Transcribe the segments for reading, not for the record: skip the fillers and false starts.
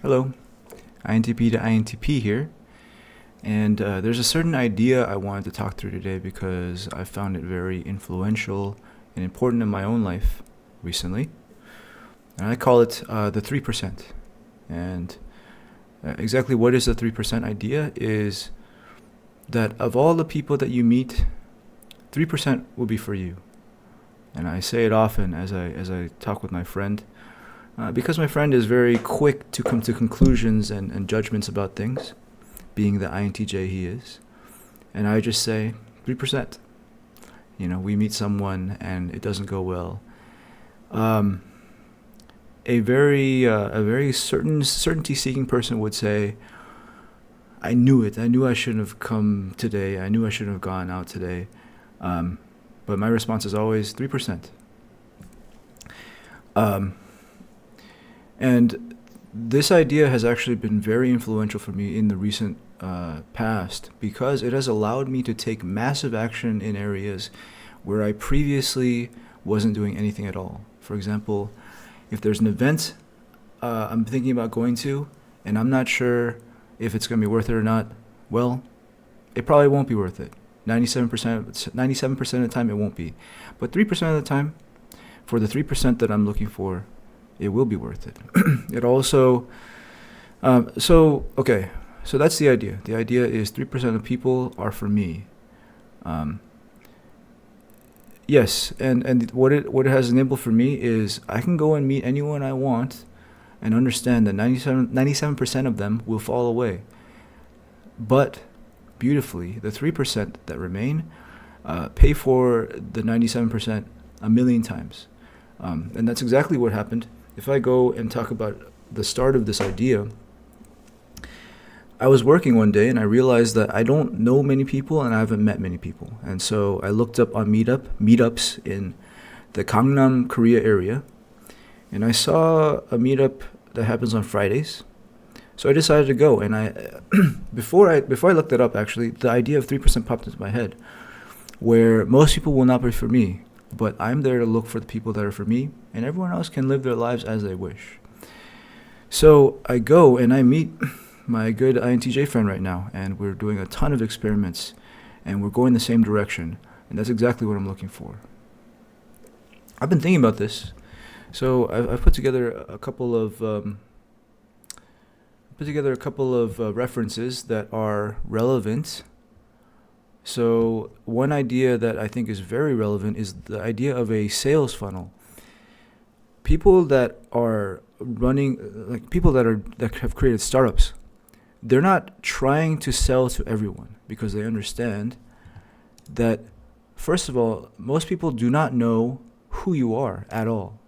Hello, INTP to INTP here. And there's a certain idea I wanted to talk through today because I found it very influential and important in my own life recently. And I call it the 3%. And exactly what is the 3% idea is that of all the people that you meet, 3% will be for you. And I say it often as I talk with my friend. Because my friend is very quick to come to conclusions and judgments about things, being the INTJ he is. And I just say, 3%. We meet someone and it doesn't go well. A very certainty-seeking person would say, I knew it. I knew I shouldn't have come today. I knew I shouldn't have gone out today. But my response is always 3%. And this idea has actually been very influential for me in the recent past because it has allowed me to take massive action in areas where I previously wasn't doing anything at all. For example, if there's an event I'm thinking about going to and I'm not sure if it's going to be worth it or not, well, it probably won't be worth it. 97% of the time it won't be. But 3% of the time, for the 3% that I'm looking for, it will be worth it. It also, so that's the idea. The idea is 3% of people are for me. Yes, and what it has enabled for me is I can go and meet anyone I want and understand that 97% of them will fall away. But beautifully, the 3% that remain pay for the 97% a million times. And that's exactly what happened. If I go and talk about the start of this idea, I was working one day and I realized that I don't know many people and I haven't met many people. And so I looked up on meetups in the Gangnam, Korea area, and I saw a meetup that happens on Fridays. So I decided to go, and before I looked it up, actually, the idea of 3% popped into my head, where most people will not be for me, but I'm there to look for the people that are for me, and everyone else can live their lives as they wish. So I go and I meet my good INTJ friend right now, and we're doing a ton of experiments, and we're going the same direction, and that's exactly what I'm looking for. I've been thinking about this, so I've put together a couple of references that are relevant. So one idea that I think is very relevant is the idea of a sales funnel. People that are running, like people that have created startups, they're not trying to sell to everyone because they understand that, first of all, most people do not know who you are at all.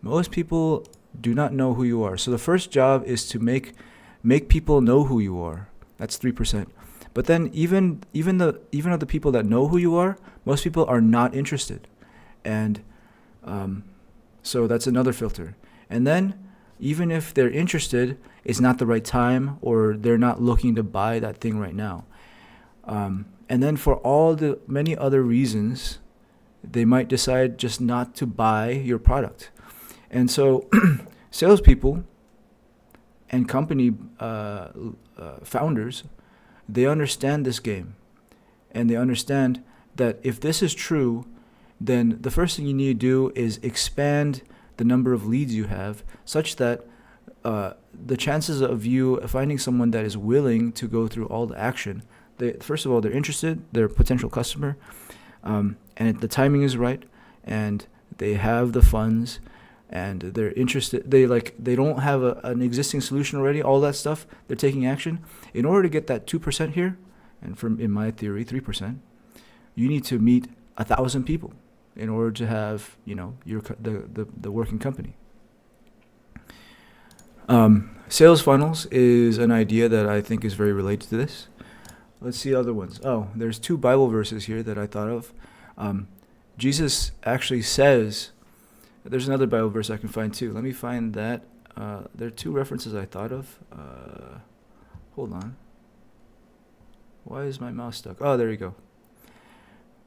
Most people do not know who you are. So the first job is to make people know who you are. That's 3%. But then even of the people that know who you are, most people are not interested. And so that's another filter. And then even if they're interested, it's not the right time or they're not looking to buy that thing right now. And then for all the many other reasons, they might decide just not to buy your product. And so salespeople and company founders, they understand this game. And they understand that if this is true, then the first thing you need to do is expand the number of leads you have such that the chances of you finding someone that is willing to go through all the action, first of all, they're interested, they're a potential customer, and the timing is right, and they have the funds, and they're interested. They don't have an existing solution already. All that stuff, they're taking action. In order to get that 2% here, and in my theory 3%, you need to meet 1,000 people in order to have the working company. Sales funnels is an idea that I think is very related to this. Let's see other ones. Oh, there's 2 Bible verses here that I thought of. Jesus actually says, there's another Bible verse I can find too. Let me find that. There are 2 references I thought of. Hold on. Why is my mouse stuck? Oh, there you go.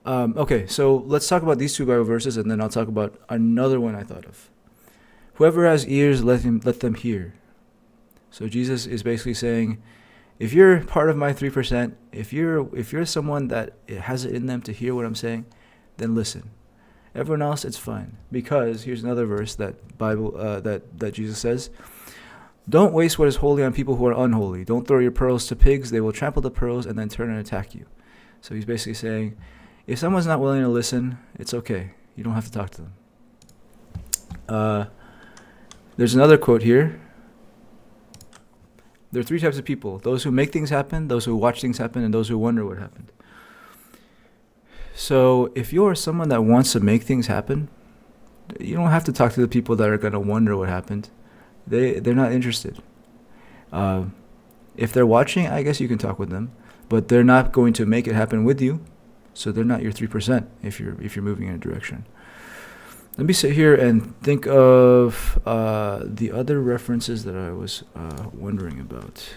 Okay, so let's talk about these 2 Bible verses, and then I'll talk about another one I thought of. Whoever has ears, let them hear. So Jesus is basically saying, if you're part of my 3%, if you're someone that has it in them to hear what I'm saying, then listen. Everyone else, it's fine. Because here's another verse that that Jesus says, don't waste what is holy on people who are unholy. Don't throw your pearls to pigs. They will trample the pearls and then turn and attack you. So he's basically saying, if someone's not willing to listen, it's okay. You don't have to talk to them. There's another quote here. There are three types of people: those who make things happen, those who watch things happen, and those who wonder what happened. So if you're someone that wants to make things happen, you don't have to talk to the people that are going to wonder what happened. They're not interested. If they're watching, I guess you can talk with them, but they're not going to make it happen with you. So they're not your 3% if you're moving in a direction. Let me sit here and think of the other references that I was wondering about.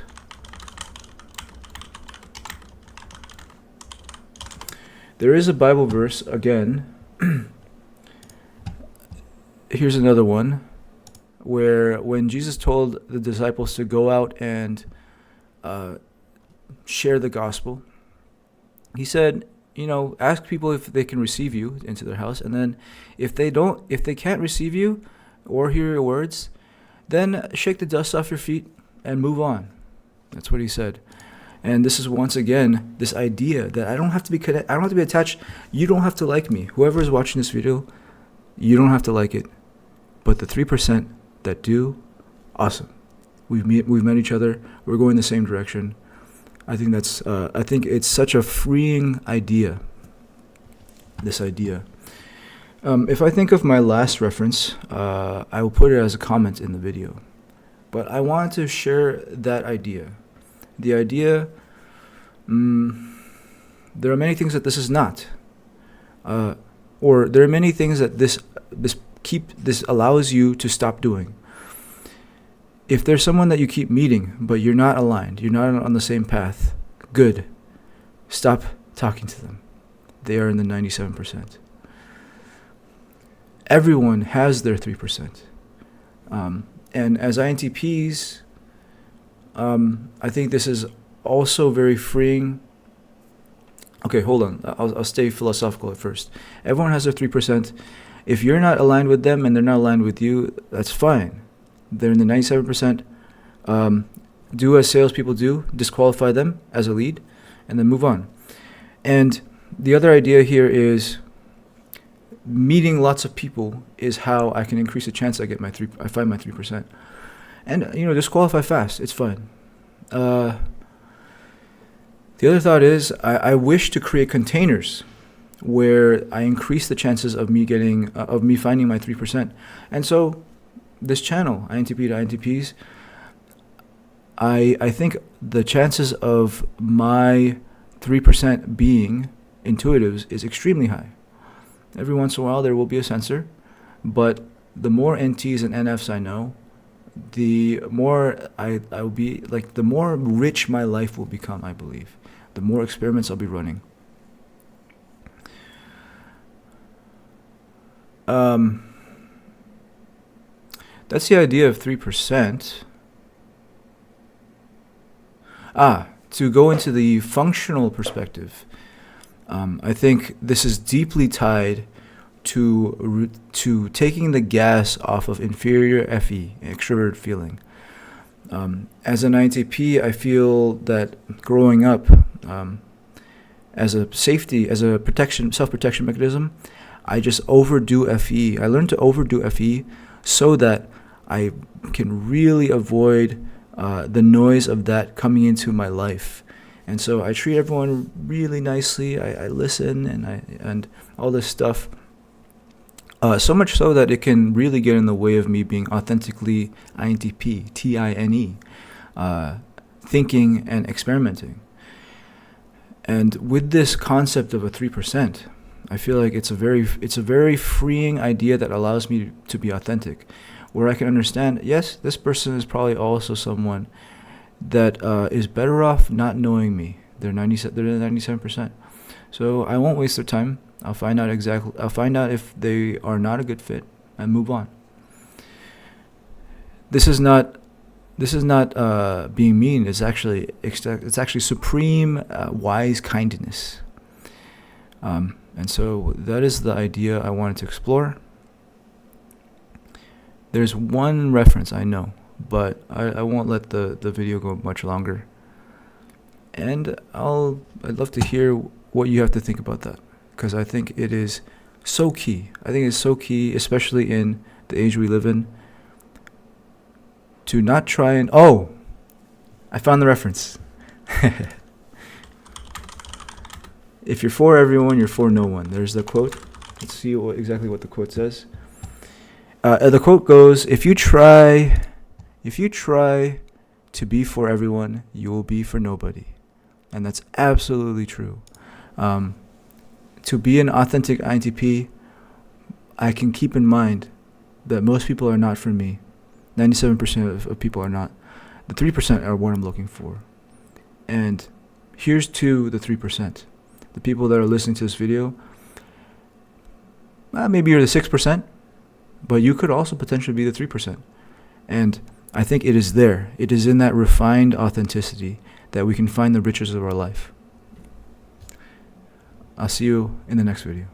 There is a Bible verse, again. Here's another one, where when Jesus told the disciples to go out and share the gospel, he said, ask people if they can receive you into their house, and then if they can't receive you or hear your words, then shake the dust off your feet and move on. That's what he said. And this is once again this idea that I don't have to be attached. You don't have to like me. Whoever is watching this video, you don't have to like it. But the 3% that do, awesome. We've met each other. We're going the same direction. I think it's such a freeing idea. This idea. If I think of my last reference, I will put it as a comment in the video. But I wanted to share that idea. The idea, there are many things that this is not, or there are many things that this allows you to stop doing. If there's someone that you keep meeting, but you're not aligned, you're not on the same path, good. Stop talking to them. They are in the 97%. Everyone has their 3%. And as INTPs, I think this is also very freeing. Okay, hold on. I'll stay philosophical at first. Everyone has their 3%. If you're not aligned with them and they're not aligned with you, that's fine. They're in the 97%. Do as salespeople do, disqualify them as a lead, and then move on. And the other idea here is meeting lots of people is how I can increase the chance I find my 3%. And disqualify fast. It's fine. The other thought is I wish to create containers where I increase the chances of me finding my 3%. And so this channel, INTP to INTPs, I think the chances of my 3% being intuitives is extremely high. Every once in a while there will be a censor, but the more NTs and NFs I know, the more I will be, like, the more rich my life will become, I believe. The more experiments I'll be running. That's the idea of 3%. To go into the functional perspective, I think this is deeply tied to taking the gas off of inferior FE, extroverted feeling. As an INTP, I feel that growing up, as a self-protection mechanism, I just overdo FE. I learned to overdo FE so that I can really avoid the noise of that coming into my life. And so I treat everyone really nicely. I listen and all this stuff. So much so that it can really get in the way of me being authentically INTP, TINE, thinking and experimenting. And with this concept of a 3%, I feel like it's a very freeing idea that allows me to be authentic, where I can understand, yes, this person is probably also someone that is better off not knowing me. They're 97%. So I won't waste their time. I'll find out if they are not a good fit and move on. this is not being mean. It's actually supreme wise kindness. And so that is the idea I wanted to explore. There's one reference I know, but I won't let the video go much longer. And I'd love to hear what you have to think about that, because I think it is so key. I think it's so key, especially in the age we live in, to not try and... Oh! I found the reference. If you're for everyone, you're for no one. There's the quote. Let's see exactly what the quote says. The quote goes, if you try to be for everyone, you will be for nobody. And that's absolutely true. To be an authentic INTP, I can keep in mind that most people are not for me. 97% of people are not. The 3% are what I'm looking for. And here's to the 3%. The people that are listening to this video, maybe you're the 6%, but you could also potentially be the 3%. And I think it is there. It is in that refined authenticity that we can find the riches of our life. I'll see you in the next video.